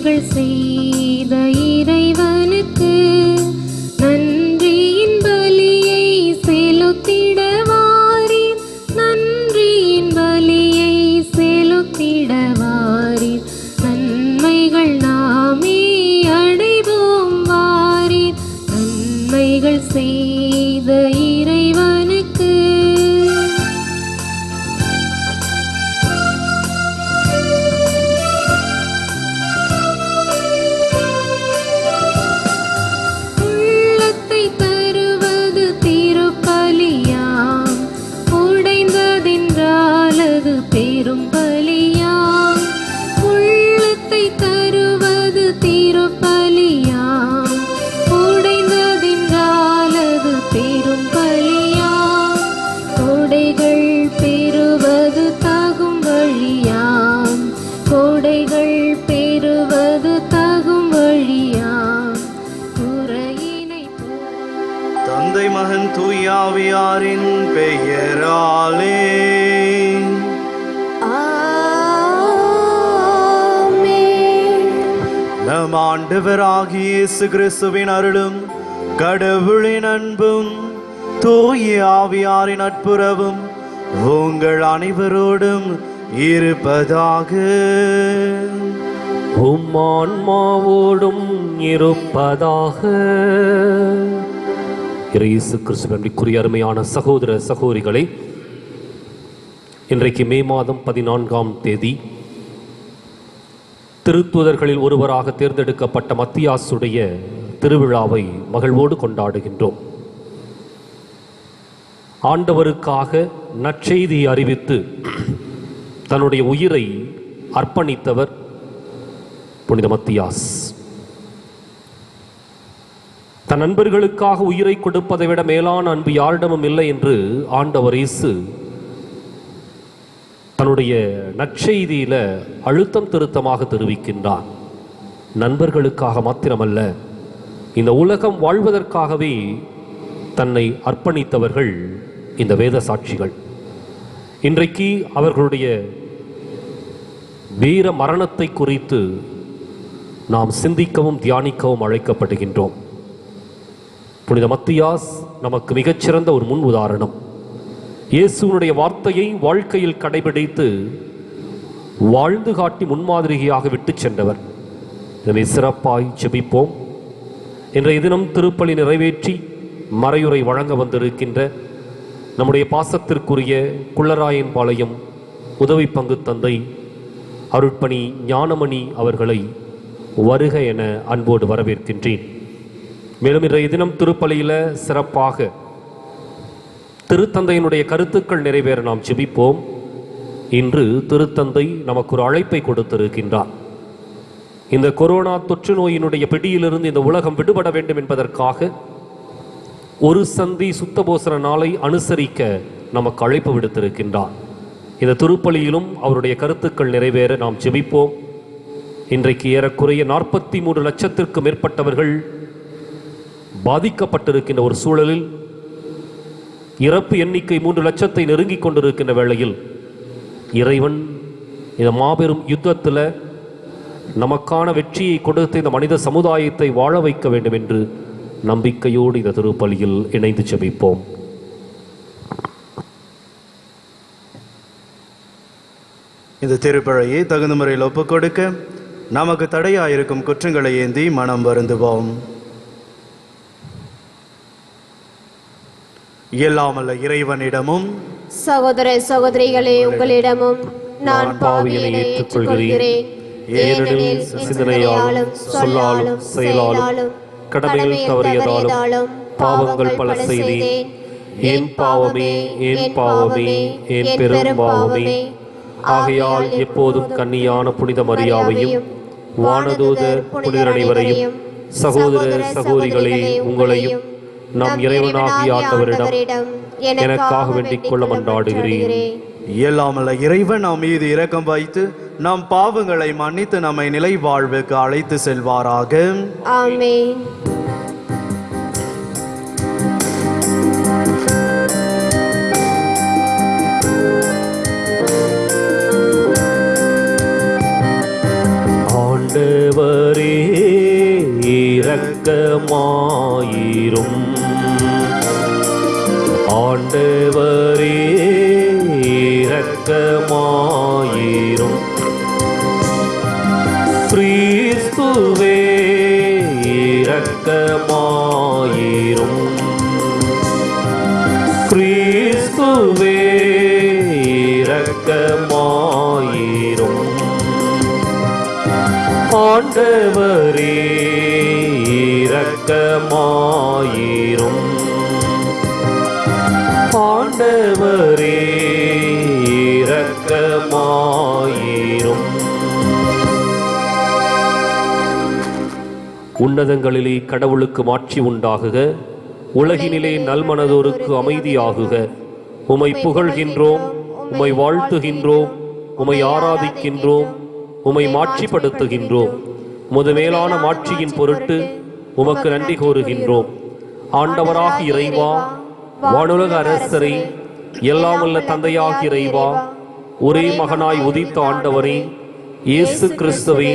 நன்மைகள் செய்த இறைவனுக்கு நன்றியின் பலியை செலுத்திட வாரீர், நன்றியின் பலியை செலுத்திட வாரீர். நன்மைகள் நாமே அடைவோம் வாரீர், நன்மைகள் செய்த இறைவனுக்கு. உள்ளத்தை தருவது திருப்பலியாம், உடைந்ததென்றால் அது பெரும் பலியாம். உள்ளத்தை தருவது திருப்பலியாம், உடைந்ததென்றால் அது பெரும் பலியாம். கொடைகள் பெறுவது தகும் வழியாம், கொடைகள் பெறுவது தகும் வழியாம். குறையினை தந்தை மகன் தூயாவியாரின் பெயராலே நம் ஆண்டவராகிய இயேசு கிறிஸ்துவின் அருளும் கடவுளின் அன்பும் தூய ஆவியாரின் நட்புறவும் உங்கள் அனைவரோடும் இருப்பதாக. உம் ஆன்மாவோடும் இருப்பதாக. இயேசு கிறிஸ்துவின் அருமையான சகோதர சகோதரிகளை, இன்றைக்கு மே மாதம் 14ஆம் தேதி திருத்தூதர்களில் ஒருவராக தேர்ந்தெடுக்கப்பட்ட மத்தியாசுடைய திருவிழாவை மகிழ்வோடு கொண்டாடுகின்றோம். ஆண்டவருக்காக நற்செய்தியை அறிவித்து தன்னுடைய உயிரை அர்ப்பணித்தவர் புனித மத்தியாஸ். தன் நண்பர்களுக்காக உயிரை கொடுப்பதை விட மேலான அன்பு யாரிடமும் இல்லை என்று ஆண்டவர் இயேசு தன்னுடைய நற்செய்தியில அழுத்தம் திருத்தமாக தெரிவிக்கின்றார். நண்பர்களுக்காக மாத்திரமல்ல, இந்த உலகம் வாழ்வதற்காகவே தன்னை அர்ப்பணித்தவர்கள் இந்த வேத சாட்சிகள். இன்றைக்கு அவர்களுடைய வீர மரணத்தை குறித்து நாம் சிந்திக்கவும் தியானிக்கவும் அழைக்கப்படுகின்றோம். புனித மத்தியாஸ் நமக்கு மிகச்சிறந்த ஒரு முன் உதாரணம். இயேசுனுடைய வார்த்தையை வாழ்க்கையில் கடைபிடித்து வாழ்ந்து காட்டி முன்மாதிரியாக விட்டு சென்றவர். எனவே சிறப்பாய் ஜெபிப்போம். இன்றைய தினம் திருப்பலி நிறைவேற்றி மறையுரை வழங்க வந்திருக்கின்ற நம்முடைய பாசத்திற்குரிய குள்ளராயன்பாளையம் உதவி பங்கு தந்தை அருட்பணி ஞானமணி அவர்களை வருக என அன்போடு வரவேற்கின்றேன். மேலும் இன்றைய தினம் திருப்பலியில சிறப்பாக திருத்தந்தையினுடைய கருத்துக்கள் நிறைவேற நாம் ஜெபிப்போம். இன்று திருத்தந்தை நமக்கு ஒரு அழைப்பை கொடுத்திருக்கின்றார். இந்த கொரோனா தொற்று நோயினுடைய பிடியிலிருந்து இந்த உலகம் விடுபட வேண்டும் என்பதற்காக ஒரு சந்தி சுத்தபோசன நாளை அனுசரிக்க நமக்கு அழைப்பு விடுத்திருக்கின்றார். இந்த திருப்பலியிலும் அவருடைய கருத்துக்கள் நிறைவேற நாம் ஜெபிப்போம். இன்றைக்கு ஏறக்குறைய 43 லட்சத்திற்கு மேற்பட்டவர்கள் பாதிக்கப்பட்டிருக்கின்ற ஒரு சூழலில், இறப்பு எண்ணிக்கை 3 லட்சத்தை நெருங்கிக் கொண்டிருக்கின்ற வேளையில் இறைவன் இந்த மாபெரும் யுத்தத்தில் நமக்கான வெற்றியை கொடுத்து இந்த மனித சமுதாயத்தை வாழ வைக்க வேண்டும் என்று நம்பிக்கையோடு இந்த திருப்பலியில் இணைந்து ஜெபிப்போம். இந்த திருப்பலியை தகுந்த முறையில் ஒப்புக் கொடுக்க நமக்கு தடையாயிருக்கும் குற்றங்களை ஏந்தி மனம் வருந்துவோம். எல்லாமல்ல இறைவனிடமும் சகோதர சகோதரிகளே உங்களிடமும் நான் பாவியனை ஏற்றுக்கொள்கிறேன். ஏனெனில் சிந்தனையாலும் சொல்லாலும் செயலாலும் கடமையில் தவறியதாலும் பாவங்கள் பல செய்தேன். என் பாவமே என் பாவமே என் பெரும் பாவமே. ஆகையால் எப்போதும் கன்னியான புனித மரியாவையும் வானதூதர் புனிதர் அனைவரையும் சகோதர சகோதரிகளே உங்களையும் நாம் இறைவனாகிய ஆண்டவரிடம் எனக்காக வேண்டிக் கொள்ள மன்றாடுகிறேன். இயலாமல்ல இறைவன் நாம் மீது இரக்கம் வைத்து நம் பாவங்களை மன்னித்து நம்மை நிலை வாழ்வுக்கு அழைத்து செல்வாராக. ஆமென். ஆண்டவர் இரக்கமாயிரும். ஆண்டவரே இரக்கமாயிரும். கிறிஸ்துவே இரக்கமாயிரும். கிறிஸ்துவே இரக்கமாயிரும். ஆண்டவரே இரக்கமாயிரும். ஆண்டவரே இரக்கமாயிரும். உன்னதங்களிலே கடவுளுக்கு மாட்சி உண்டாகுக. உலகினிலே நல்மனதோருக்கு அமைதியாகுக. உமை புகழ்கின்றோம், உமை வாழ்த்துகின்றோம், உமை ஆராதிக்கின்றோம், உமை மாட்சிப்படுத்துகின்றோம். உமது மேலான மாட்சியின் பொருட்டு உமக்கு நன்றி கூறுகின்றோம். ஆண்டவராக இறைவா, வானுலக அரசரை, எல்லாம் வல்ல தந்தையாக இறைவா, ஒரே மகனாய் உதித்த ஆண்டவரே இயேசு கிறிஸ்துவே,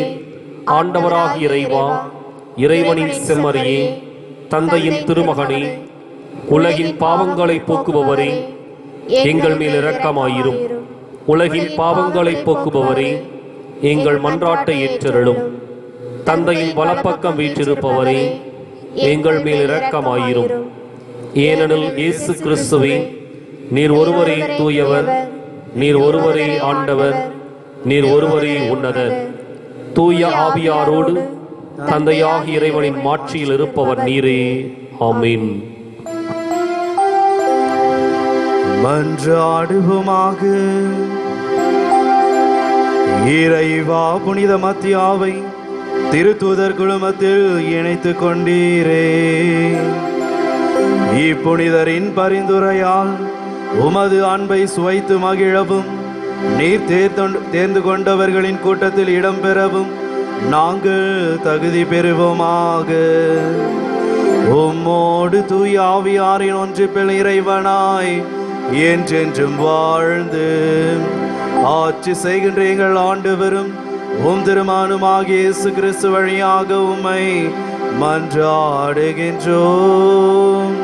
ஆண்டவராக இறைவா, இறைவனின் செம்மறியே, தந்தையின் திருமகனே, உலகின் பாவங்களை போக்குபவரே, எங்கள் மேல் இரக்கமாயிரும். உலகின் பாவங்களை போக்குபவரே, எங்கள் மன்றாட்டை ஏற்றருளும். தந்தையின் வலப்பக்கம் வீற்றிருப்பவரே, எங்கள் மேல் இரக்கமாயிரும். ஏனெனில் இயேசு கிறிஸ்துவே, நீர் ஒருவரே தூயவர், நீர் ஒருவரே ஆண்டவர், நீர் ஒருவரே உன்னதர். தூய ஆவியாரோடு தந்தையாகி இறைவனின் மாட்சியில் இருப்பவர் நீரே. ஆமீன். மன்றாடுவோமாக. இறைவா, புனித மத்தியாவை திருத்தூதர் குழுமத்தில் இணைத்துக் கொண்டீரே. இப்புனிதரின் பரிந்துரையால் உமது அன்பை சுவைத்து மகிழவும், நீர் தேர்ந்து கொண்டவர்களின் கூட்டத்தில் இடம்பெறவும் நாங்கள் தகுதி பெறுவோமாக. உம்மோடு தூய ஆவியாரின் ஒன்றிப்பில் இறைவனாய் என்றென்றும் வாழ்ந்து ஆட்சி செய்கின்ற எங்கள் ஆண்டவரும் உம் திருமகனுமாகிய இயேசு கிறிஸ்து வழியாக உம்மை மன்றாடுகின்றோம்.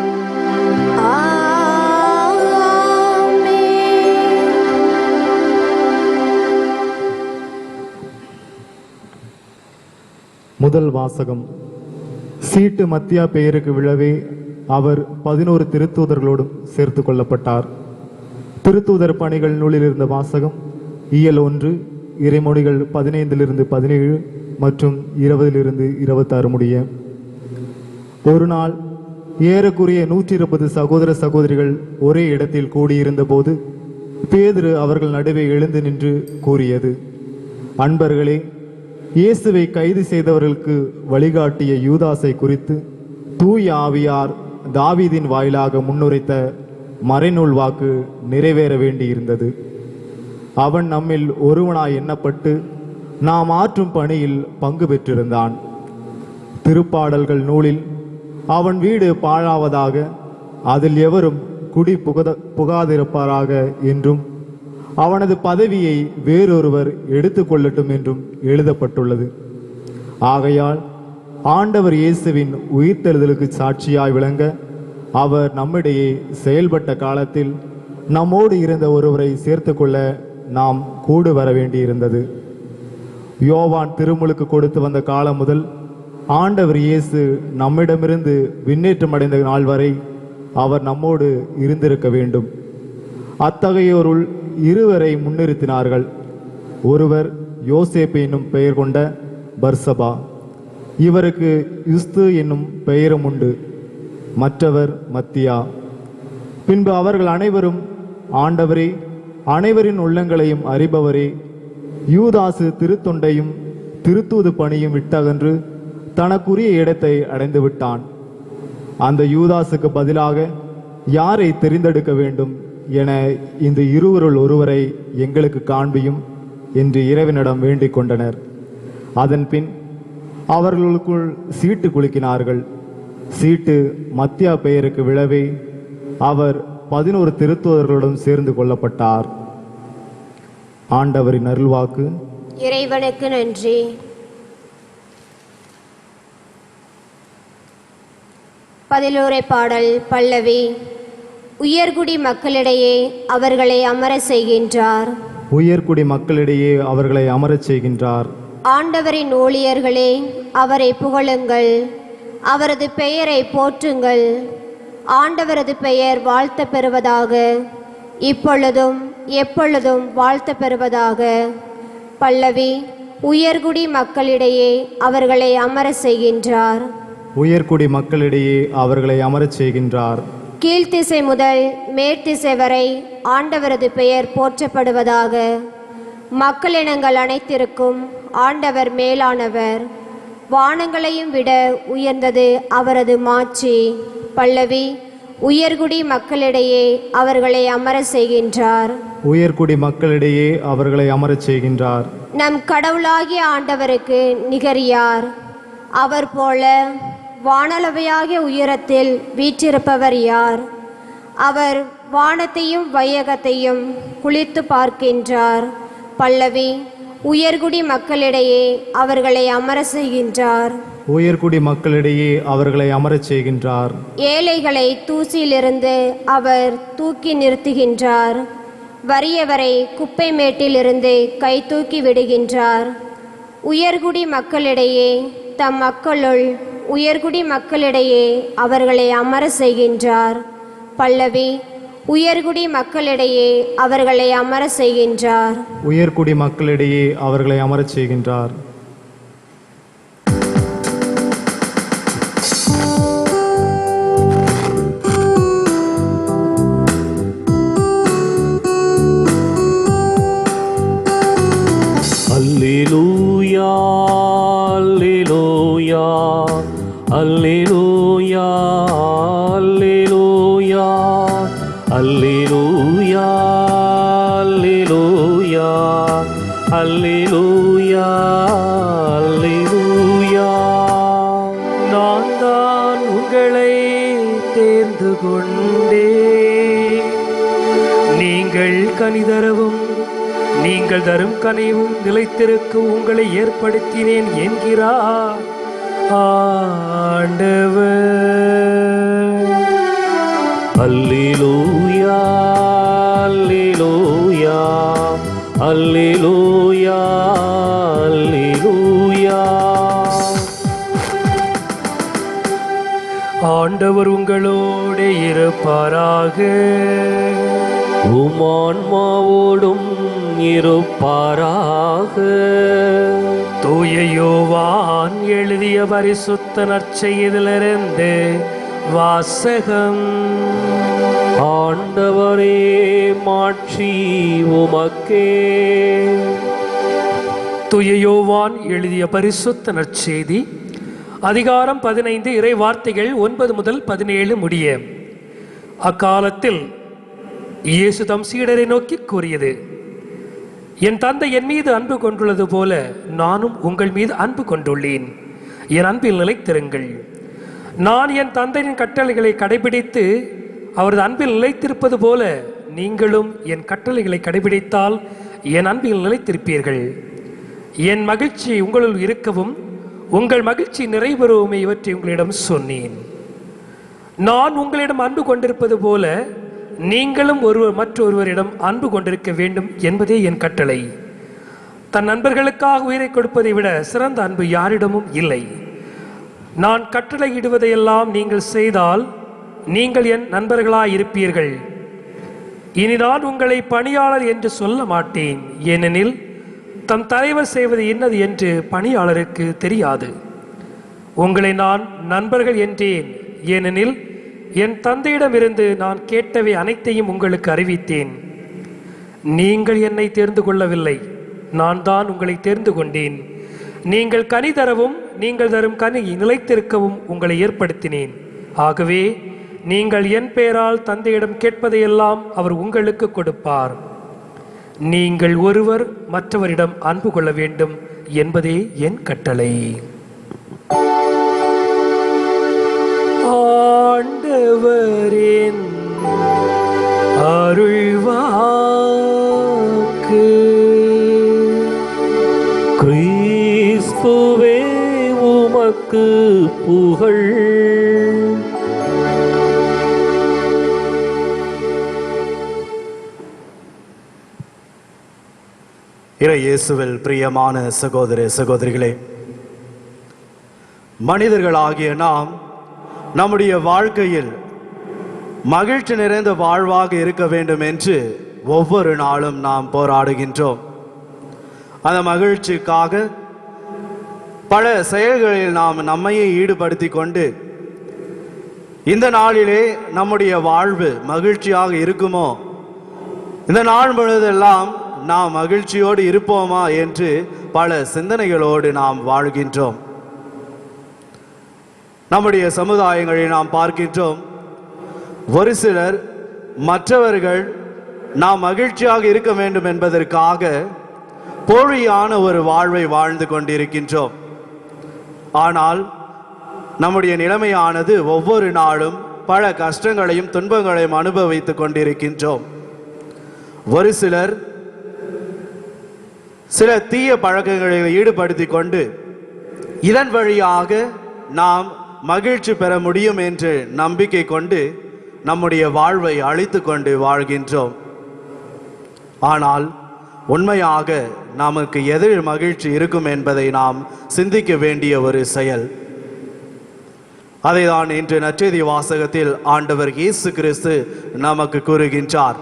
முதல் வாசகம். சீட்டு மத்தியா பெயருக்கு விழவே அவர் 11 திருத்தூதர்களோடும் சேர்த்து கொள்ளப்பட்டார். திருத்தூதர் பணிகள் நூலில் இருந்த வாசகம். இயல் 1, இறைமொழிகள் 15 17 மற்றும் 20 26 முடிய. ஒரு நாள் ஏறக்குறைய 120 சகோதர சகோதரிகள் ஒரே இடத்தில் கூடியிருந்த போது பேதுரு அவர்கள் நடுவே எழுந்து நின்று கூறியது, அன்பர்களே, இயேசுவை கைது செய்தவர்களுக்கு வழிகாட்டிய யூதாசை குறித்து தூய ஆவியார் தாவீதின் வாயிலாக முன்னுரைத்த மறைநூல் வாக்கு நிறைவேற வேண்டியிருந்தது. அவன் நம்மில் ஒருவனாய் எண்ணப்பட்டு நாம் ஆற்றும் பணியில் பங்கு பெற்றிருந்தான். திருப்பாடல்கள் நூலில் அவன் வீடு பாழாவதாக, அதில் எவரும் குடி புகாதிருப்பாராக என்றும், அவனது பதவியை வேறொருவர் எடுத்துக்கொள்ளட்டும் என்றும் எழுதப்பட்டுள்ளது. ஆகையால் ஆண்டவர் இயேசுவின் உயிர்த்தெழுதலுக்கு சாட்சியாய் விளங்க அவர் நம்மிடையே செயல்பட்ட காலத்தில் நம்மோடு இருந்த ஒருவரை சேர்த்து கொள்ள நாம் கூடு வர வேண்டியிருந்தது. யோவான் திருமுழுக்கு கொடுத்து வந்த காலம் முதல் ஆண்டவர் இயேசு நம்மிடமிருந்து விண்ணேற்றம் அடைந்த நாள் வரை அவர் நம்மோடு இருந்திருக்க வேண்டும். அத்தகையோருள் இருவரை முன்னிறுத்தினார்கள். ஒருவர் யோசேப்பு என்னும் பெயர் கொண்ட பர்சபா, இவருக்கு யுஸ்து என்னும் பெயரும் உண்டு. மற்றவர் மத்தியா. பின்பு அவர்கள் அனைவரும், ஆண்டவரே, அனைவரின் உள்ளங்களையும் அறிபவரே, யூதாசு திருத்தொண்டையும் திருத்தூது பணியும் விட்டகன்று தனக்குரிய இடத்தை அடைந்து விட்டான். அந்த யூதாசுக்கு பதிலாக யாரை தெரிந்தெடுக்க வேண்டும் என இந்த இருவருள் ஒருவரை எங்களுக்கு காண்பியும் என்று இறைவனிடம் வேண்டிக் கொண்டனர். அதன் பின் அவர்களுக்குள் சீட்டு குலுக்கினார்கள். சீட்டு மத்தியா பெயருக்கு விழவே அவர் 11 திருத்தூதர்களுடன் சேர்ந்து கொள்ளப்பட்டார். ஆண்டவரின் அருள்வாக்கு. இறைவனுக்கு நன்றி. பதிலுரை பாடல் பல்லவி. உயர்குடி மக்களிடையே அவர்களை அமர செய்கின்றார். உயர்குடி மக்களிடையே அவர்களை அமரச் செய்கின்றார். ஆண்டவரின் ஊழியர்களே, அவரை புகழுங்கள், அவரது பெயரை போற்றுங்கள். ஆண்டவரது பெயர் வாழ்த்த பெறுவதாக, இப்பொழுதும் எப்பொழுதும் வாழ்த்த பெறுவதாக. பல்லவி. உயர்குடி மக்களிடையே அவர்களை அமர செய்கின்றார். உயர்குடி மக்களிடையே அவர்களை அமரச் செய்கின்றார். கீழ்த்திசை முதல் மேற்திசை வரை ஆண்டவரது பெயர் போற்றப்படுவதாக. மக்களினங்கள் அனைத்திற்கும் ஆண்டவர் மேலானவர். வானங்களையும் விட உயர்ந்தது அவரது மாட்சி. பல்லவி. உயர்குடி மக்களிடையே அவர்களை அமர செய்கின்றார். உயர்குடி மக்களிடையே அவர்களை அமரச் செய்கின்றார். நம் கடவுளாகிய ஆண்டவருக்கு நிகர் யார்? அவர் போல வானளவையாகிய உயரத்தில் வீற்றிருப்பவர் யார்? அவர் வானத்தையும் வையகத்தையும் குளித்து பார்க்கின்றார். பல்லவி. உயர்குடி மக்களிடையே அவர்களை அமர செய்கின்றார். உயர்குடி மக்களிடையே அவர்களை அமரச் செய்கின்றார். ஏழைகளை தூசியிலிருந்து அவர் தூக்கி நிறுத்துகின்றார். வறியவரை குப்பை மேட்டிலிருந்து கை தூக்கி விடுகின்றார். உயர்குடி மக்களிடையே தம் மக்களுள் உயர்குடி மக்களிடையே அவர்களை அமர செய்கின்றார். பல்லவி. உயர்குடி மக்களிடையே அவர்களை அமர செய்கின்றார். உயர்குடி மக்களிடையே அவர்களை அமரச் செய்கின்றார். அல்லேலூயா அல்லேலூயா அல்லேலூயா அல்லேலூயா அல்லேலூயா அல்லேலூயா அல்லேலூயா அல்லேலூயா. நான் தான் உங்களை தேர்ந்து கொண்டேன், நீங்கள் கனிதரவும் நீங்கள் தரும் கனிவும் நிலைத்திருக்க உங்களை ஏற்படுத்தினேன் என்கிறார் ஆண்டவர். அல்லேலூயா அல்லேலூயா அல்லேலூயா அல்லேலூயா. ஆண்டவர் உங்களோடு இருப்பாராக, உம் ஆன்மாவோடும் இருப்பாராக. தூய யோவான் எழுதிய பரிசுத்த நற்செய்தியிலிருந்து வாசகம். ஆண்டவரே, மாட்சி உமக்கே. தூய யோவான் எழுதிய பரிசுத்த நற்செய்தி அதிகாரம் 15 இறை வார்த்தைகள் 9 முதல் 17 முடிய. அக்காலத்தில் இயேசு தம் சீடரை நோக்கி கூறியது, என் தந்தை என் மீது அன்பு கொண்டுள்ளது போல நானும் உங்கள் மீது அன்பு கொண்டுள்ளேன். என் அன்பில் நிலைத்திருங்கள். நான் என் தந்தையின் கட்டளைகளை கடைபிடித்து அவரது அன்பில் நிலைத்திருப்பது போல நீங்களும் என் கட்டளைகளை கடைபிடித்தால் என் அன்பில் நிலைத்திருப்பீர்கள். என் மகிழ்ச்சி உங்களுள் இருக்கவும் உங்கள் மகிழ்ச்சி நிறைவேறவுமே இவற்றை உங்களிடம் சொன்னேன். நான் உங்களிடம் அன்பு கொண்டிருப்பது போல நீங்களும் ஒருவர் மற்றொருவரிடம் அன்பு கொண்டிருக்க வேண்டும் என்பதே என் கட்டளை. தன் நண்பர்களுக்காக உயிரை கொடுப்பதை விட சிறந்த அன்பு யாரிடமும் இல்லை. நான் கட்டளையிடுவதையெல்லாம் நீங்கள் செய்தால் நீங்கள் என் நண்பர்களாயிருப்பீர்கள். இனி நான் உங்களை பணியாளர் என்று சொல்ல மாட்டேன், ஏனெனில் தம் தலைவர் செய்வது என்னது என்று பணியாளருக்கு தெரியாது. உங்களை நான் நண்பர்கள் என்றேன், ஏனெனில் என் தந்தையிடமிருந்து நான் கேட்டவை அனைத்தையும் உங்களுக்கு அறிவித்தேன். நீங்கள் என்னை தேர்ந்து கொள்ளவில்லை, நான் தான் உங்களை தேர்ந்து கொண்டேன். நீங்கள் கனி தரவும் நீங்கள் தரும் கனி நிலைத்திருக்கவும் உங்களை ஏற்படுத்தினேன். ஆகவே நீங்கள் என் பெயரால் தந்தையிடம் கேட்பதையெல்லாம் அவர் உங்களுக்கு கொடுப்பார். நீங்கள் ஒருவர் மற்றவரிடம் அன்பு கொள்ள வேண்டும் என்பதே என் கட்டளை. ஆண்டவரின் அருள்வாக்கு. கிறிஸ்துவே உமக்கு புகழ். இறை இயேசுவில் பிரியமான சகோதர சகோதரிகளே, மனிதர்களாகிய நாம் நம்முடைய வாழ்க்கையில் மகிழ்ச்சி நிறைந்த வாழ்வாக இருக்க வேண்டும் என்று ஒவ்வொரு நாளும் நாம் போராடுகின்றோம். அந்த மகிழ்ச்சிக்காக பல செயல்களில் நாம் நம்மையே ஈடுபடுத்தி கொண்டு இந்த நாளிலே நம்முடைய வாழ்வு மகிழ்ச்சியாக இருக்குமோ, இந்த நாள் முழுவதெல்லாம் நாம் மகிழ்ச்சியோடு இருப்போமா என்று பல சிந்தனைகளோடு நாம் வாழ்கின்றோம். நம்முடைய சமுதாயங்களில் நாம் பார்க்கின்றோம், ஒரு சிலர் மற்றவர்கள் நாம் மகிழ்ச்சியாக இருக்க வேண்டும் என்பதற்காக போலியான ஒரு வாழ்வை வாழ்ந்து கொண்டிருக்கின்றோம். ஆனால் நம்முடைய நிலைமையானது ஒவ்வொரு நாளும் பல கஷ்டங்களையும் துன்பங்களையும் அனுபவித்துக் கொண்டிருக்கின்றோம். ஒரு சிலர் சில தீய பழக்கங்களில் ஈடுபடுத்தி கொண்டு இதன் வழியாக நாம் மகிழ்ச்சி பெற முடியும் என்று நம்பிக்கை கொண்டு நம்முடைய வாழ்வை அழித்து கொண்டு வாழ்கின்றோம். ஆனால் உண்மையாக நமக்கு எதில் மகிழ்ச்சி இருக்கும் என்பதை நாம் சிந்திக்க வேண்டிய ஒரு செயல். அதைதான் இன்று நற்செய்தி வாசகத்தில் ஆண்டவர் இயேசு கிறிஸ்து நமக்கு கூறுகின்றார்.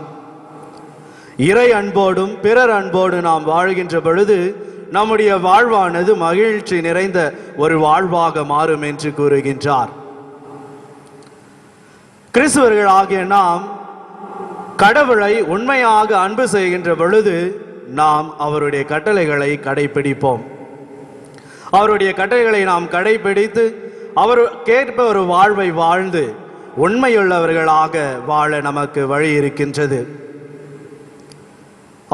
இறை அன்போடும் பிறர் அன்போடு நாம் வாழ்கின்ற பொழுது நம்முடைய வாழ்வானது மகிழ்ச்சி நிறைந்த ஒரு வாழ்வாக மாறும் என்று கூறுகின்றார். கிறிஸ்தவர்கள் ஆகிய நாம் கடவுளை உண்மையாக அன்பு செய்கின்ற பொழுது நாம் அவருடைய கட்டளைகளை கடைபிடிப்போம். அவருடைய கட்டளைகளை நாம் கடைபிடித்து அவருக்கேற்ப ஒரு வாழ்வை வாழ்ந்து உண்மையுள்ளவர்களாக வாழ நமக்கு வழி இருக்கின்றது.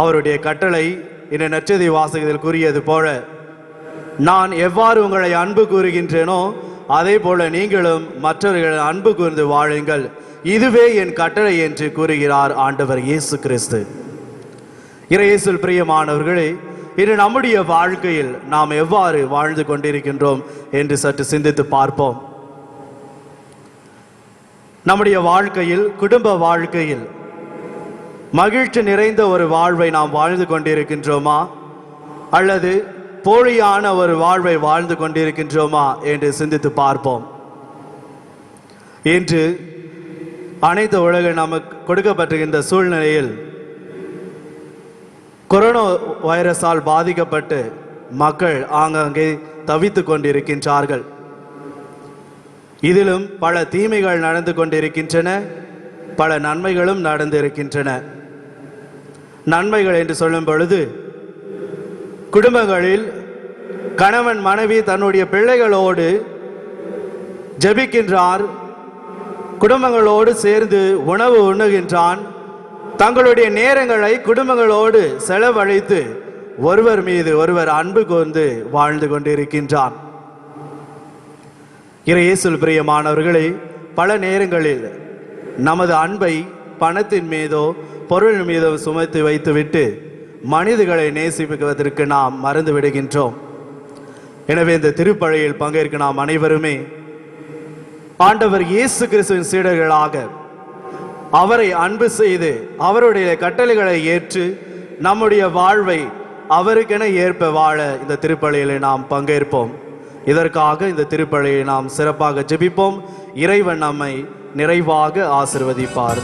அவருடைய கட்டளை இந்த நற்செய்தி வாசகத்தில் கூறியது போல, நான் எவ்வாறு உங்களை அன்பு கூறுகின்றேனோ அதே போல நீங்களும் மற்றவர்கள் அன்பு கூர்ந்து வாழுங்கள், இதுவே என் கட்டளை என்று கூறுகிறார் ஆண்டவர் இயேசு கிறிஸ்து. இறையேசுவில் பிரியமானவர்களே, இன்று நம்முடைய வாழ்க்கையில் நாம் எவ்வாறு வாழ்ந்து கொண்டிருக்கின்றோம் என்று சற்று சிந்தித்து பார்ப்போம். நம்முடைய வாழ்க்கையில், குடும்ப வாழ்க்கையில் மகிழ்ச்சி நிறைந்த ஒரு வாழ்வை நாம் வாழ்ந்து கொண்டிருக்கின்றோமா, அல்லது போலியான ஒரு வாழ்வை வாழ்ந்து கொண்டிருக்கின்றோமா என்று சிந்தித்து பார்ப்போம். இன்று அனைத்து உலகில் நமக்கு கொடுக்கப்பட்டிருக்கின்ற சூழ்நிலையில் கொரோனா வைரஸால் பாதிக்கப்பட்டு மக்கள் ஆங்காங்கே தவித்துக் கொண்டிருக்கின்றார்கள். இதிலும் பல தீமைகள் நடந்து கொண்டிருக்கின்றன, பல நன்மைகளும் நடந்திருக்கின்றன. நன்மைகள் என்று சொல்லும் பொழுது, குடும்பங்களில் கணவன் மனைவி தன்னுடைய பிள்ளைகளோடு ஜெபிக்கின்றார், குடும்பங்களோடு சேர்ந்து உணவு உண்ணுகின்றான், தங்களுடைய நேரங்களை குடும்பங்களோடு செலவழித்து ஒருவர் மீது ஒருவர் அன்பு கூர்ந்து வாழ்ந்து கொண்டிருக்கின்றான். இறையேசுவில் பிரியமானவர்களே, பல நேரங்களில் நமது அன்பை பணத்தின் மீதோ பொருள் மீதோ சுமத்தி வைத்துவிட்டு மனிதர்களை நேசிப்பதற்கு நாம் மறந்து விடுகின்றோம். எனவே இந்த திருப்பலியில் பங்கேற்க நாம் அனைவருமே ஆண்டவர் இயேசு கிறிஸ்துவின் சீடர்களாக அவரை அன்பு செய்து அவருடைய கட்டளைகளை ஏற்று நம்முடைய வாழ்வை அவருக்கென ஏற்ப வாழ இந்த திருப்பலியில் நாம் பங்கேற்போம். இதற்காக இந்த திருப்பலியை நாம் சிறப்பாக ஜெபிப்போம். இறைவன் நம்மை நிறைவாக ஆசீர்வதிப்பார்.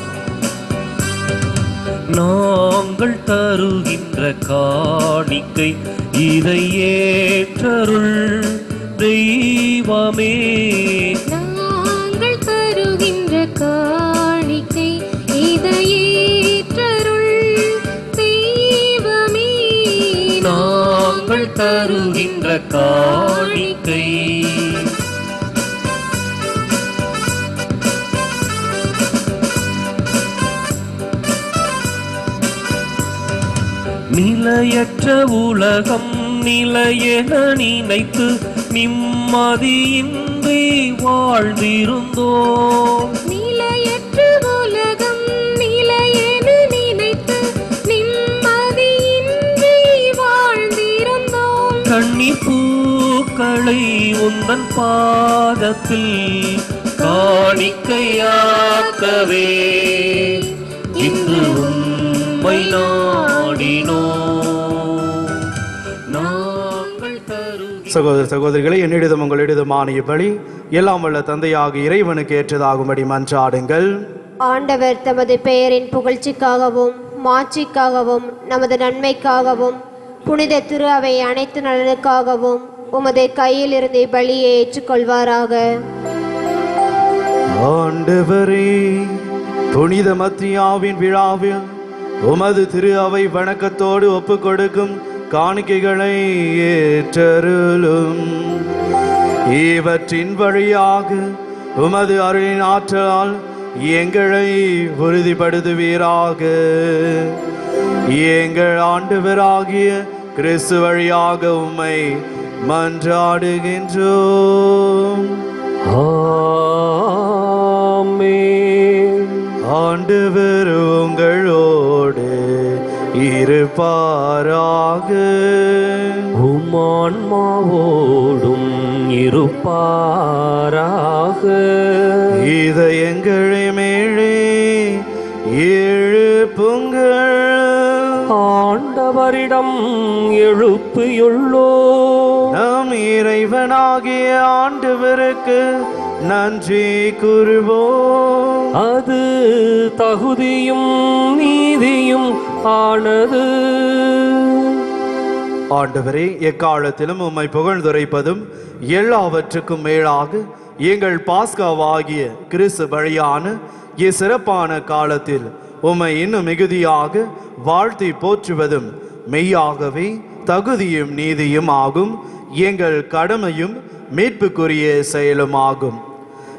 நாங்கள் தருகின்ற காணிக்கை இதை ஏற்றருள் தெய்வமே. நாங்கள் தருகின்ற காணிக்கை இதை ஏற்றருள் தெய்வமே. நாங்கள் தருகின்ற காணிக்கை நிலையற்ற உலகம் நிலையென நினைத்து நிம்மதியின்றி வாழ்ந்திருந்தோம். நிலையற்ற உலகம் நிலையென நினைத்து நிம்மதியின்றி வாழ்ந்திருந்தோம். கண்ணீர் பூக்களை உந்தன் பாதத்தில் காணிக்கையாக்கவே இன்று உம்மை நாடினோம். சகோதர சகோதரிகளை என்னிடம் உங்களிடமான இப்படி எல்லாம் வல்ல தந்தையாக இறைவனுக்கு ஏற்றதாகும்படி மன்றாடுங்கள். ஆண்டவர் தமது பெயரின் புகழ்ச்சிக்காகவும் மாட்சிக்காகவும் நமது நன்மைக்காகவும் புனித திரு அவை அனைத்து நலனுக்காகவும் உமது கையில் இருந்து பலியை ஏற்றுக்கொள்வாராக. ஆண்டவரே, புனித மத்தியாவின் விழாவில் உமது திரு அவை வணக்கத்தோடு ஒப்புக் கொடுக்கும் காணிக்கைகளை ஏற்றருளும். இவற்றின் வழியாக உமது அருளின் ஆற்றலால் எங்களை உறுதிப்படுத்துவீராக. எங்கள் ஆண்டவராகிய கிறிஸ்து வழியாக உம்மை மன்றாடுகின்றோம். ஆமென். ஆண்டவர் உங்களோடு இருப்பாராக. உம்மான்மாவோடும் இருப்பாராக. இதயங்களை மேலே எழுப்புங்கள். ஆண்டவரிடம் எழுப்பியுள்ளோ. நம் இறைவனாகிய ஆண்டவருக்கு நன்றி கூறுவோம். அது தகுதியும் நீதியும் ஆனது. ஆண்டவரே, எக்காலத்திலும் உம்மை புகழ்ந்துரைப்பதும் எல்லாவற்றுக்கும் மேலாக எங்கள் பாஸ்காவாகிய கிறிஸ்து வழியான இச்சிறப்பான காலத்தில் உம்மை இன்னும் மிகுதியாக வாழ்த்தி போற்றுவதும் மெய்யாகவே தகுதியும் நீதியும் ஆகும். எங்கள் கடமையும் மீட்புக்குரிய செயலும் ஆகும்.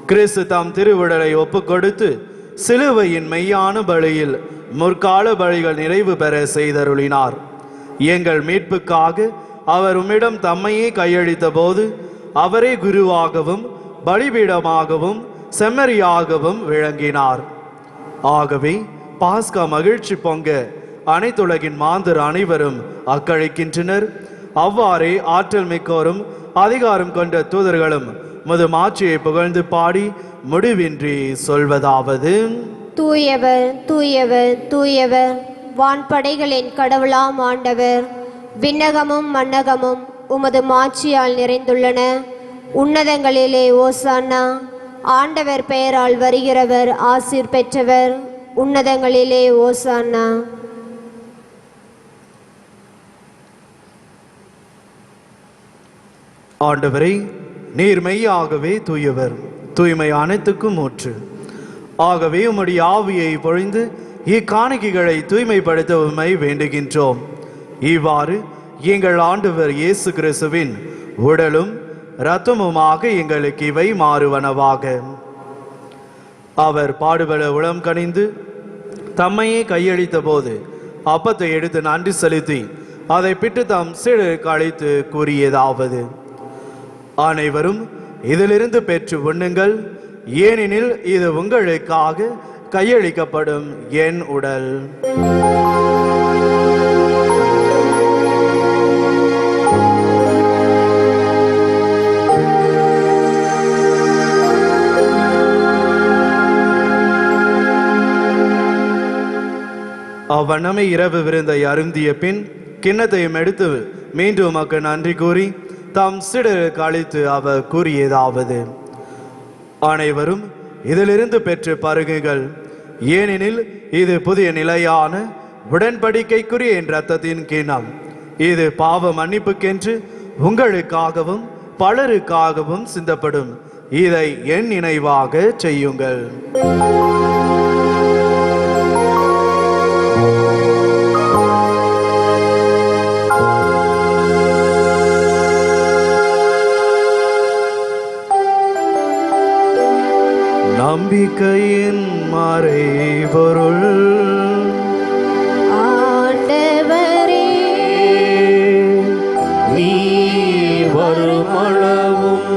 கிறிஸ்து தாம் திருவுடலை ஒப்புக் கொடுத்து சிலுவையின் மெய்யான பலியில் முற்கால பலிகள் நிறைவு பெற செய்தருளினார். எங்கள் மீட்புக்காக அவர் உம்மிடம் தம்மையே கையளித்த போது அவரே குருவாகவும் பலிபீடமாகவும் செம்மறியாகவும் விளங்கினார். ஆகவே பாஸ்கா மகிழ்ச்சி பொங்க அனைத்துலகின் மாந்தர் அனைவரும் அக்களிக்கின்றனர். அவ்வாறே ஆற்றல் மிக்கோரும் அதிகாரம் கொண்ட தூதர்களும் முது மாட்சியை புகழ்ந்து பாடி முடிவின்றி சொல்வதாவது: தூயவர் தூயவர் தூயவர், வான்படைகளின் கடவுளாம் ஆண்டவர். விண்ணகமும் மண்ணகமும் உமது மாட்சியால் நிறைந்துள்ளன. உன்னதங்களிலே ஓசானா. ஆண்டவர் பெயரால் வருகிறவர் ஆசீர் பெற்றவர். உன்னதங்களிலே ஓசானா. ஆண்டவரே, நீர் மெய்யாகவே தூயவர், தூய்மை அனைத்துக்கும் ஊற்று. ஆகவே உம்முடைய ஆவியை பொழிந்து இக்காணிக்கைகளை தூய்மைப்படுத்த உம்மை வேண்டுகின்றோம். இவ்வாறு எங்கள் ஆண்டவர் இயேசு கிறிஸ்துவின் உடலும் இரத்தமுமாக எங்களுக்கு இவை மாறுவனவாக. அவர் பாடுபட உளம் கனிந்து தம்மையே கையளித்த போது அப்பத்தை எடுத்து நன்றி செலுத்தி அதை பிட்டு தம் சீடருக்கு அழைத்து கூறியதாவது: அனைவரும் இதிலிருந்து பெற்று உண்ணுங்கள், ஏனெனில் இது உங்களுக்காக கையளிக்கப்படும் என் உடல். அவ்வண்ணமே இரவு விருந்தை அருந்திய பின் கிண்ணத்தையும் எடுத்து மீண்டும் உமக்கு நன்றி கூறி தாம் சீடருக்கு அளித்து அவர் கூறியதாவது: அனைவரும் இதிலிருந்து பெற்று பருகுங்கள், ஏனெனில் இது புதிய நிலையான உடன்படிக்கைக்குரிய என் இரத்தத்தின் கிண்ணம். இது பாவ மன்னிப்புக்கென்று உங்களுக்காகவும் பலருக்காகவும் சிந்தப்படும். இதை என் நினைவாக செய்யுங்கள். நம்பிக்கையின் மறைபொருள். ஆண்டவரே, நீ வருமளவும்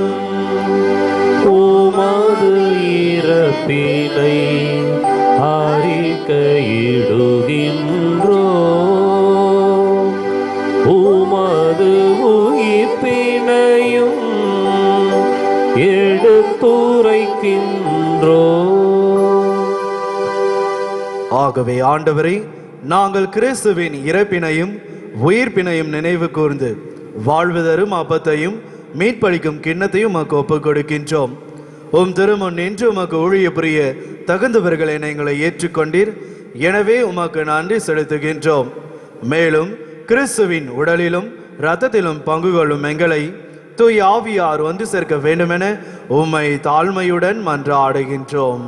உமது இறப்பினை அறிக்கையிடுகின்றோ, உமது உயிர்ப்பினையும் எடுத்துரைக்கின்றோ. ஆகவே ஆண்டவரே, நாங்கள் கிறிஸ்துவின் இறப்பினையும் உயிர்ப்பினையும் நினைவு கூர்ந்து வாழ்வு தரும் அப்பத்தையும் மீட்பளிக்கும் கிண்ணத்தையும் உமக்கு ஒப்புக் கொடுக்கின்றோம். உம் திருமுன் நின்று உமக்கு ஊழிய புரிய தகுந்தவர்கள் என எங்களை ஏற்றுக்கொண்டீர். எனவே உமக்கு நன்றி செலுத்துகின்றோம். மேலும் கிறிஸ்துவின் உடலிலும் இரத்தத்திலும் பங்கு கொள்ளும் எங்களை தூய் ஆவியார் ஒன்று சேர்க்க வேண்டுமென உம்மை தாழ்மையுடன் மன்றாடுகின்றோம்.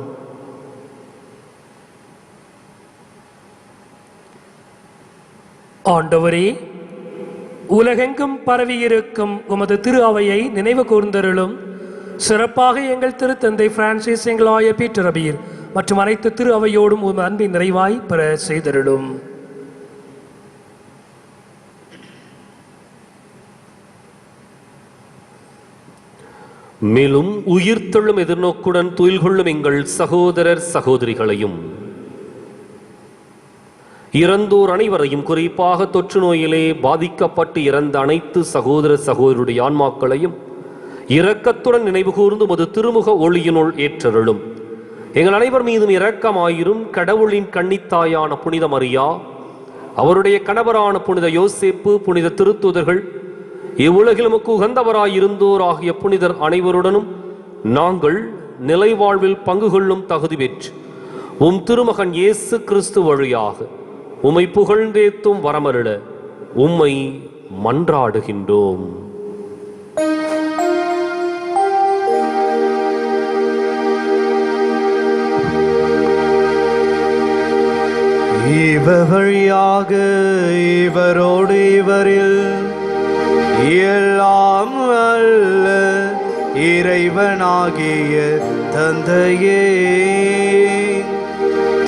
ஆண்டவரே, உலகெங்கும் பரவியிருக்கும் உமது திரு அவையை நினைவு கூர்ந்தருளும். சிறப்பாக எங்கள் திருத்தந்தை பிரான்சிஸ், எங்கள் ஆயர் பீட்டர் அபீர் மற்றும் அனைத்து திரு அவையோடும் உம் அன்பின் நிறைவாய் பெற செய்தருளும். மேலும் உயிர்த்தெழும் எதிர்நோக்குடன் துயில் கொள்ளும் எங்கள் சகோதரர் சகோதரிகளையும் இறந்தோர் அனைவரையும், குறிப்பாக தொற்று நோயிலே பாதிக்கப்பட்டு இறந்த அனைத்து சகோதர சகோதரருடைய ஆன்மாக்களையும் இரக்கத்துடன் நினைவு கூர்ந்து உமது திருமுக ஒளியினுள் ஏற்றருளும். எங்கள் அனைவர் மீதும் இரக்கமாயிரும். கடவுளின் கன்னித்தாயான புனித மரியா, அவருடைய கணவரான புனித யோசேப்பு, புனித திருத்தூதர்கள், இவ்வுலகில் உமக்கு உகந்தவராயிருந்தோர் ஆகிய புனிதர் அனைவருடனும் நாங்கள் நிலை வாழ்வில் பங்கு கொள்ளும் தகுதி பெற்று உம் திருமகன் இயேசு கிறிஸ்து வழியாக உம்மை புகழ்ந்தேத்தும் வரமருள உம்மை மன்றாடுகின்றோம். இவர் வழியாக இவரோடு இவரில் எல்லாம் அல்ல இறைவனாகிய தந்தையே,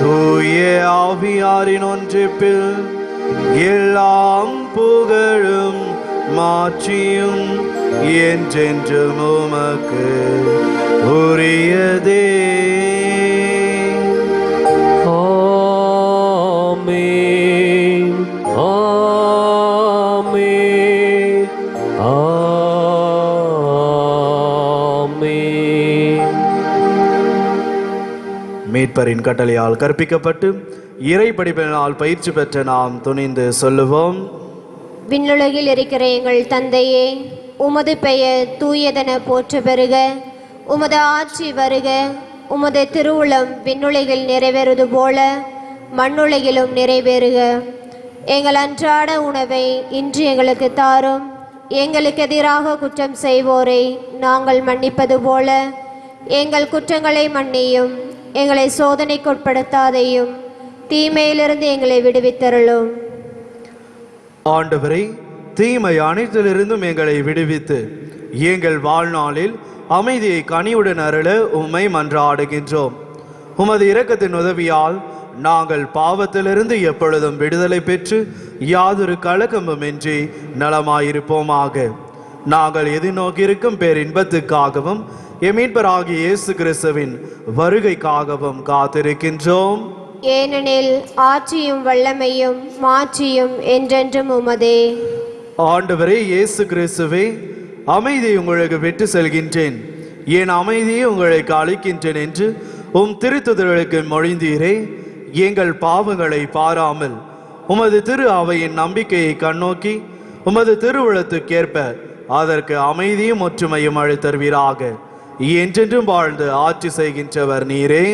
தூய ஆவியாரின் ஒன்றிப்பில் எல்லாம் புகழும் மாட்சியும் என்றென்றும் உமக்கு உரியதே. ஆமென், ஆமென், ஆமென். மீட்பரின் கட்டளையால் கற்பிக்கப்பட்டு இறை படிப்பினால் பயிற்சி பெற்ற நாம் துணிந்து சொல்லுவோம். விண்ணுலகில் இருக்கிற எங்கள் தந்தையே, உமது பெயர் தூயதென போற்ற பெறுக. உமது ஆட்சி வருக. உமது திருவுளம் விண்ணுலகில் நிறைவேறுவது போல மண்ணுலகிலும் நிறைவேறுக. எங்கள் அன்றாட உணவை இன்று எங்களுக்கு தாரும். எங்களுக்கு எதிராக குற்றம் செய்வோரை நாங்கள் மன்னிப்பது போல எங்கள் குற்றங்களை மன்னியும். எங்களை சோதனைக்குட்படுத்தாதையும், தீமையிலிருந்து எங்களை விடுவித்தருளும். ஆண்டவரே, தீமை அனைத்திலிருந்தும் எங்களை விடுவித்து எங்கள் வாழ்நாளில் அமைதியை கனியுடன் அருள உம்மை மன்றாடுகின்றோம். உமது இரக்கத்தின் உதவியால் நாங்கள் பாவத்திலிருந்து எப்பொழுதும் விடுதலை பெற்று யாதொரு கலக்கமுமின்றி நலமாயிருப்போமாக. நாங்கள் எதிர்நோக்கியிருக்கும் பேரின்பத்துக்காகவும் எமீட்பராகிய இயேசு கிறிஸ்துவின் வருகைக்காகவும் காத்திருக்கின்றோம். ஏனெனில் ஆட்சியும் வல்லமையும் மாட்சியும் என்றென்றும் உமதே. ஆண்டவரே இயேசு கிறிஸ்துவே, அமைதியை உங்களுக்கு விட்டு செல்கின்றேன், என் அமைதியை உங்களுக்கு அளிக்கின்றேன் என்று உம் திருத்துதர்களுக்கு மொழிந்தீரே. எங்கள் பாவங்களை பாராமல் உமது திரு அவையின் நம்பிக்கையை கண்ணோக்கி உமது திருவுளத்துக்கேற்ப அதற்கு அமைதியும் ஒற்றுமையும் அளித்தருவீராக. என்றென்றும் வாழ்ந்து ஆட்சி செய்கின்றவர் நீரே.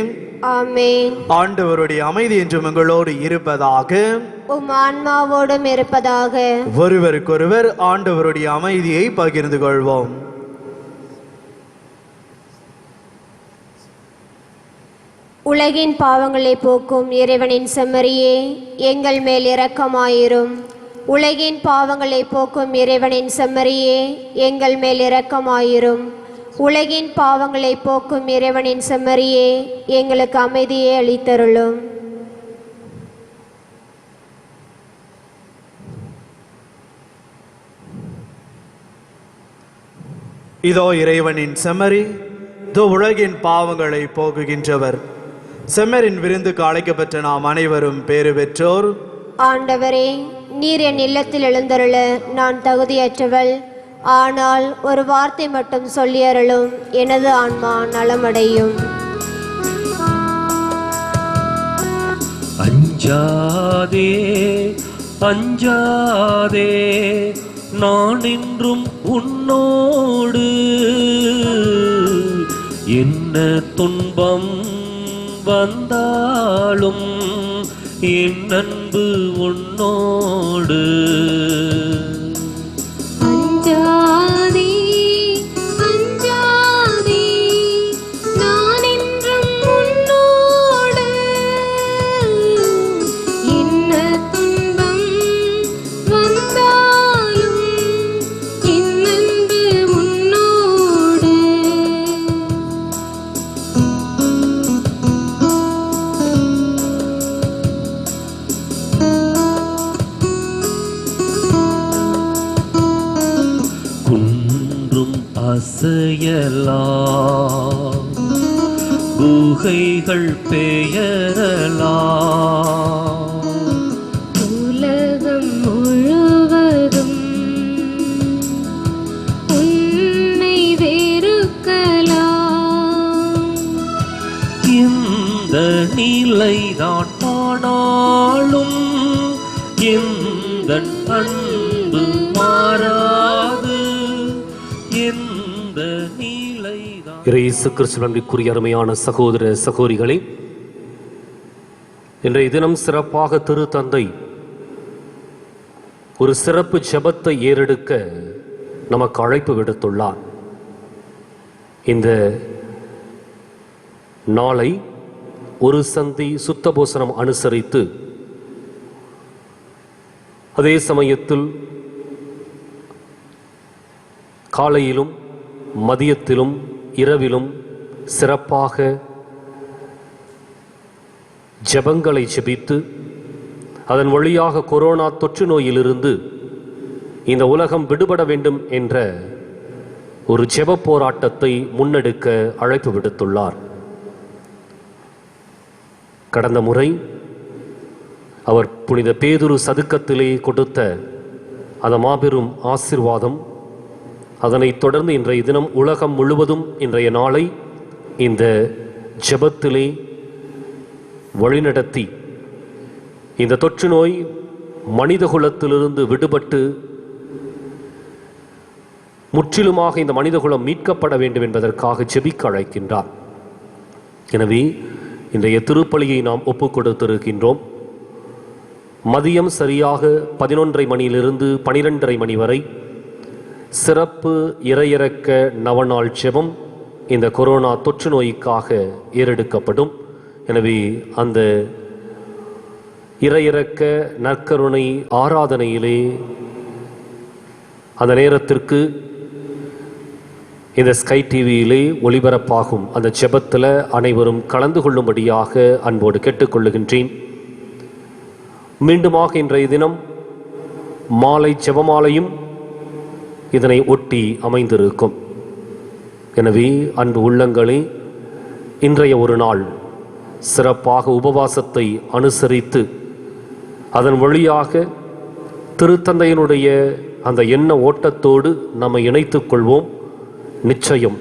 ஆமென். ஆண்டவருடைய அமைதி என்றும் உங்களோடு இருப்பதாக. உம் ஆன்மாவோடும் இருப்பதாக. ஒருவருக்கொருவர் ஆண்டவருடைய அமைதியை பகிர்ந்து கொள்வோம். உலகின் பாவங்களை போக்கும் இறைவனின் செம்மறியே, எங்கள் மேல் இரக்கமாயிரும். உலகின் பாவங்களை போக்கும் இறைவனின் செம்மறியே, எங்கள் மேல் இரக்கமாயிரும். உலகின் பாவங்களை போக்கும் இறைவனின் செம்மறியே, எங்களுக்கு அமைதியை அளித்தருளும். இதோ இறைவனின் செம்மறி, இதோ உலகின் பாவங்களை போக்குகின்றவர். செம்மரின் விருந்துக்கு அழைக்கப்பட்ட நாம் அனைவரும் பேறு பெற்றோர். ஆண்டவரே, நீர் என் இல்லத்தில் எழுந்தருள நான் தகுதியற்றவள். ஆனால் ஒரு வார்த்தை மட்டும் சொல்லியருளும், எனது ஆன்மா நலமடையும். அஞ்சாதே அஞ்சாதே, நான் என்றும் உன்னோடு, என்ன துன்பம் வந்தாலும் என் அன்பு உன்னோடு. அஞ்சாதே அஞ்சாதே, நான் என்றும் உன்னோடு, என்ன துன்பம் வந்தாலும் என் அன்பு உன்னோடு. குன்றும் அசையலாம், குகைகள் பெயரலாம், உலகம் முழுவதும் உன்னை வெறுக்கலாம். இந்த நிலைதான் ஆனாலும் எந்த அன்பு மாறாது. எந்த நிலைதான். இயேசு கிறிஸ்துவிற்குரிய அருமையான சகோதர சகோதரிகளே, இன்றைய தினம் சிறப்பாக திருத்தந்தை ஒரு சிறப்பு ஜெபத்தை ஏறெடுக்க நமக்கு அழைப்பு விடுத்துள்ளார். இந்த நாளை ஒரு சந்தி சுத்தபோசனம் அனுசரித்து, அதே சமயத்தில் காலையிலும் மதியத்திலும் இரவிலும் சிறப்பாக ஜெபங்களை ஜெபித்து, அதன் வழியாக கொரோனா தொற்று நோயிலிருந்து இந்த உலகம் விடுபட வேண்டும் என்ற ஒரு ஜெப போராட்டத்தை முன்னெடுக்க அழைப்பு விடுத்துள்ளார். கடந்த முறை அவர் புனித பேதுரு சதுக்கத்திலே கொடுத்த அந்த மாபெரும் ஆசீர்வாதம், அதனைத் தொடர்ந்து இன்றைய தினம் உலகம் முழுவதும் இன்றைய நாளை இந்த ஜெபத்திலே வழிநடத்தி இந்த தொற்று நோய் மனிதகுலத்திலிருந்து விடுபட்டு முற்றிலுமாக இந்த மனிதகுலம் மீட்கப்பட வேண்டும் என்பதற்காக ஜெபிக்க அழைக்கின்றார். எனவே இன்றைய திருப்பலியை நாம் ஒப்புக் கொடுத்திருக்கின்றோம். மதியம் சரியாக 11:30 மணியிலிருந்து 12:30 மணி வரை சிறப்பு இறையிறக்க நவநாள் ஜெபம் இந்த கொரோனா தொற்று நோய்க்காக ஏறெடுக்கப்படும். எனவே அந்த இறையிறக்க நற்கருணை ஆராதனையிலே அந்த நேரத்திற்கு இந்த ஸ்கை டிவியிலே ஒளிபரப்பாகும் அந்த ஜெபத்தில் அனைவரும் கலந்து கொள்ளும்படியாக அன்போடு கேட்டுக்கொள்ளுகின்றேன். மீண்டுமாக இன்றைய தினம் மாலை ஜெபமாலையும் இதனை ஒட்டி அமைந்திருக்கும். எனவே அன்பு உள்ளங்களே, இன்றைய ஒரு நாள் சிறப்பாக உபவாசத்தை அனுசரித்து அதன் வழியாக திருத்தந்தையினுடைய அந்த எண்ண ஓட்டத்தோடு நம்மை இணைத்துக் கொள்வோம். நிச்சயம்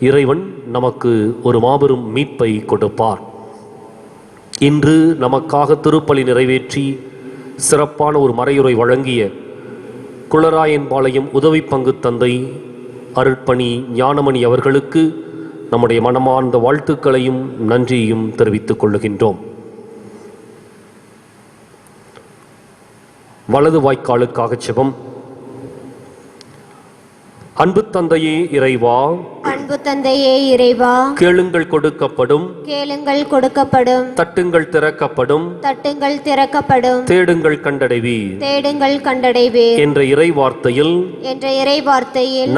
இறைவன் நமக்கு ஒரு மாபெரும் மீட்பை கொடுப்பார். இன்று நமக்காக திருப்பலி நிறைவேற்றி சிறப்பான ஒரு மறையுரை வழங்கிய குளராயன்பாளையம் உதவி பங்கு தந்தை அருட்பணி ஞானமணி அவர்களுக்கு நம்முடைய மனமார்ந்த வாழ்த்துக்களையும் நன்றியையும் தெரிவித்துக் கொள்ளுகின்றோம். வலது வாய்க்காலுக்காக ஜெபம். அன்பு தந்தையே இறைவா, அன்பு தந்தையே இறைவா, கேளுங்கள் கொடுக்கப்படும், கேளுங்கள் கொடுக்கப்படும், தட்டுங்கள் திறக்கப்படும், தட்டுங்கள் திறக்கப்படும், தேடுங்கள் கண்டடைவீர் தேடுங்கள் கண்டடைவீர் என்ற இறை வார்த்தையில்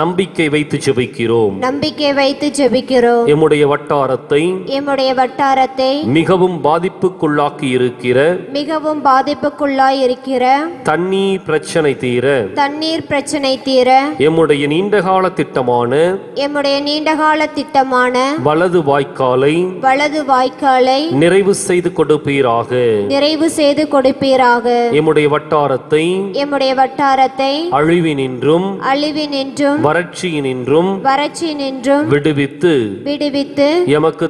நம்பிக்கை வைத்து ஜெபிக்கிறோம். நம்பிக்கை வைத்து ஜெபிக்கிறோம். எம்முடைய வட்டாரத்தை மிகவும் பாதிப்புக்குள்ளாக்கி இருக்கிற தண்ணீர் பிரச்சனை தீர எம்முடைய நீண்டகால திட்டமான நீண்டகால திட்டமான வலது வாய்க்காலை நிறைவு செய்து கொடுப்பீராக. எம்முடைய வட்டாரத்தை அழிவினின்றும் வறட்சியினின்றும் விடுவித்து எமக்கு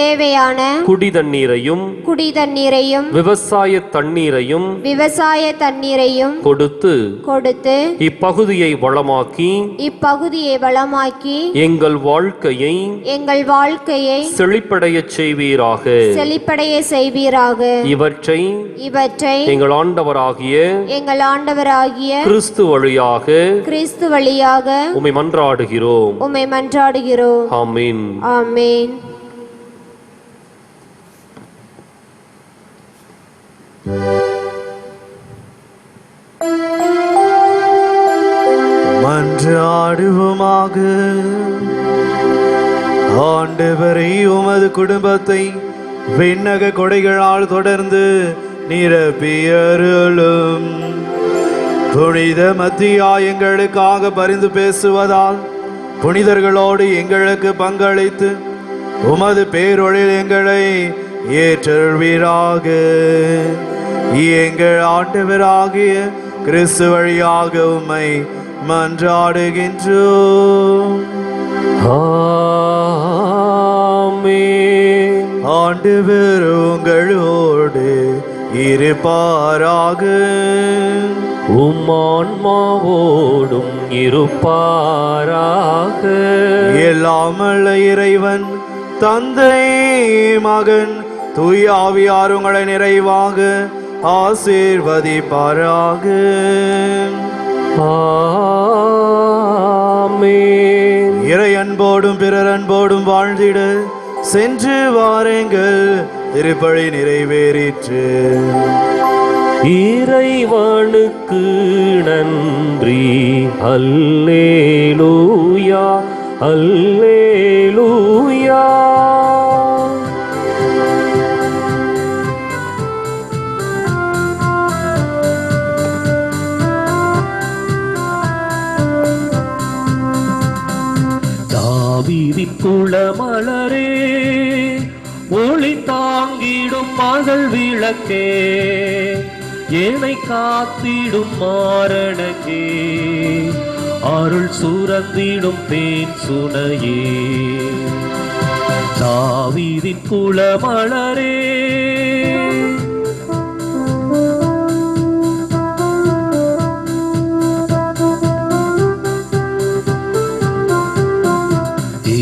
தேவையான குடிதண்ணீரையும் விவசாய தண்ணீரையும் கொடுத்து இப்பகுதியை வளமாக்கி எங்கள் வாழ்க்கையை செழிப்படைய செய்வீராக. இவற்றை எங்கள் ஆண்டவராகிய கிறிஸ்து வழியாக உம்மை மன்றாடுகிறோம். ஆமென். ஆமென். மன்றாடுவோமாக. ஆண்டவரே, உமது குடும்பத்தை விண்ணக கொடைகளால் தொடர்ந்து நிரப்பியருளும். புனித மத்தியா எங்களுக்காக பரிந்து பேசுவதால் புனிதர்களோடு எங்களுக்கு பங்களித்து உமது பேரொழில் எங்களை ஏற்றல்வீராக. எங்கள் ஆண்டவராகிய கிறிஸ்து வழியாக உம்மை மன்றாடுகின்றோம். ஆமென். ஆண்டவர் உங்களோடு இருப்பாராக. உம்மான்மாவோடும் இருப்பாராக. எல்லாம் வல்ல இறைவன் தந்தை, மகன், தூய ஆவியார் உங்களை நிறைவாக ஆசீர்வதிப்பாராக. ஆமென். இறை அன்போடும் பிறர் அன்போடும் வாழ்ந்திட சென்று வாருங்கள். திருப்பலி நிறைவேறிற்று. இறைவனுக்கு நன்றி. அல்லேலூயா, அல்லேலூயா. தாவீதின் குளமலரே, ஒளி தாங்கிடும் மகள் விளக்கே, ஏனை காத்திடும் மாரணக்கே, அருள் சுரந்திடும் தேன் சுனையே. தாவீதின் குளமலரே,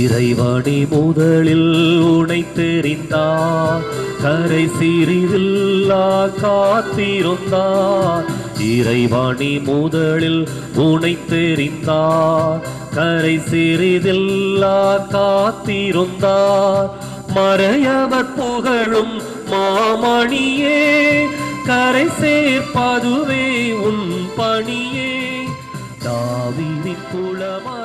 இறைவனே முதலில் உனை தெரிந்தார், கரை சிறிதில்லா காத்திருந்தார். இறைவனே முதலில் உனை தெரிந்தார், கரை சிறிதில்லா காத்திருந்தார். மறையவர் புகழும் மாமணியே, கரை சேர்ப்பதுவே உன் பணியே. தாவீதின் குளமா